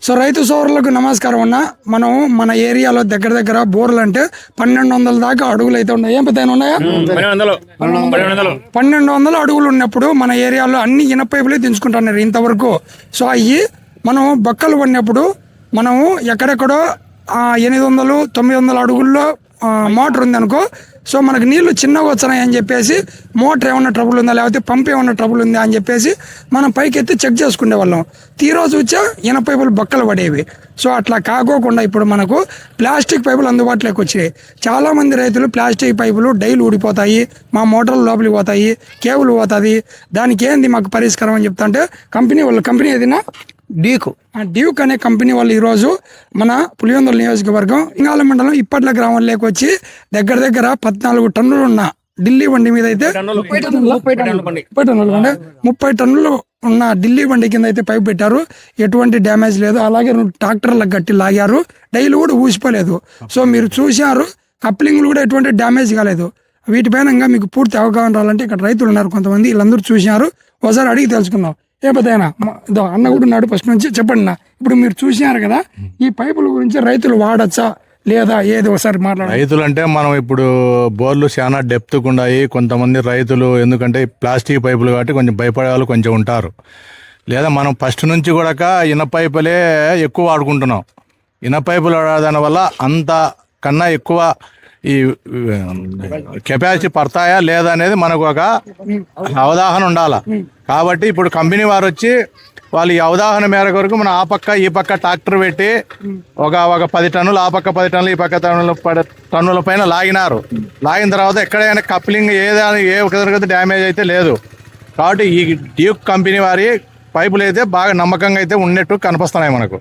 So రైతు సోదరులకు నమస్కారం అన్న. మనం మన ఏరియాలో దగ్గర దగ్గర బోర్లు అంటే 1200 దాకా అడుగులు అయితే ఉన్నాయి. ఏం పెద్ద ఉన్నాయా? 1200 అడుగులు ఉన్నప్పుడు మన ఏరియాలో అన్ని ఇనప పైపులే దించుకుంటున్నారు ఇంతవరకు. సో అవి మనం బక్కలు పడినప్పుడు మనము ఎక్కడెక్కడో 800 900 అడుగుల్లో మోటార్ ఉంది అనుకో. సో మనకు నీళ్లు చిన్నగా వచ్చినాయి అని చెప్పేసి మోటార్ ఏమన్నా ట్రబుల్ ఉందా లేకపోతే పంప్ ఏమన్నా ట్రబుల్ ఉందా అని చెప్పేసి మనం పైకి ఎత్తి చెక్ చేసుకునే వాళ్ళం. తీరోజు వచ్చా ఇనప పైపులు బక్కలు పడేవి. సో అట్లా కాకోకుండా ఇప్పుడు మనకు ప్లాస్టిక్ పైపులు అందుబాటులోకి వచ్చినాయి. చాలామంది రైతులు ప్లాస్టిక్ పైపులు డైలీ ఊడిపోతాయి, మా మోటార్లు లోపలికి పోతాయి, కేబుల్ పోతుంది, దానికి ఏంది మాకు పరిష్కారం అని చెప్తా అంటే కంపెనీ ఏదైనా డ్యూక్ అనే కంపెనీ వాళ్ళు ఈరోజు మన పులివెందుల నియోజకవర్గం ఇంగాల మండలం ఇప్పట్ల గ్రామంలోకి వచ్చి దగ్గర దగ్గర 14 టన్నులు ఉన్న ఢిల్లీ బండి మీద అయితే 30 టన్నులు ఉన్న ఢిల్లీ బండి కింద అయితే పైపు పెట్టారు. ఎటువంటి డ్యామేజ్ లేదు. అలాగే ట్రాక్టర్లకు గట్టి లాగారు, డైలు కూడా ఊసిపోలేదు. సో మీరు చూశారు, కప్లింగ్లు కూడా ఎటువంటి డ్యామేజ్ కాలేదు. వీటిపైన ఇంకా మీకు పూర్తి అవగాహన రావాలంటే ఇక్కడ రైతులు ఉన్నారు కొంతమంది, వీళ్ళందరూ చూసినారు. ఒకసారి అడిగి తెలుసుకుందాం. ఏ పెద్దయినా అన్న కూడా ఉన్నాడు, ఫస్ట్ నుంచి చెప్పండి నా. ఇప్పుడు మీరు చూసినారు కదా, ఈ పైపుల గురించి రైతులు వాడచ్చా లేదా ఏది ఒకసారి మాట్లాడాలి. రైతులు అంటే మనం ఇప్పుడు బోర్లు చాలా డెప్త్ ఉన్నాయి. కొంతమంది రైతులు ఎందుకంటే ప్లాస్టిక్ పైపులు కాబట్టి కొంచెం భయపడే వాళ్ళు కొంచెం ఉంటారు. లేదా మనం ఫస్ట్ నుంచి కూడా ఇనప పైపులే ఎక్కువ వాడుకుంటున్నాం. ఇనప పైపులు వాడడం వల్ల అంత కన్నా ఎక్కువ ఈ కెపాసిటీ పడతాయా లేదా అనేది మనకు ఒక అవగాహన ఉండాలి. కాబట్టి ఇప్పుడు కంపెనీ వారు వచ్చి వాళ్ళు ఈ అవగాహన మేరకు వరకు మనం ఆ పక్క ఈ పక్క ట్రాక్టర్ పెట్టి ఒక 10 టన్నులు ఆ పక్క 10 టన్నులు ఈ పక్క టన్నుల పైన లాగినారు. లాగిన తర్వాత ఎక్కడైనా కప్లింగ్ ఏ ఒక డ్యామేజ్ అయితే లేదు. కాబట్టి ఈ డ్యూక్ కంపెనీ వారి పైపులు అయితే బాగా నమ్మకంగా అయితే ఉన్నట్టు కనిపిస్తున్నాయి మనకు.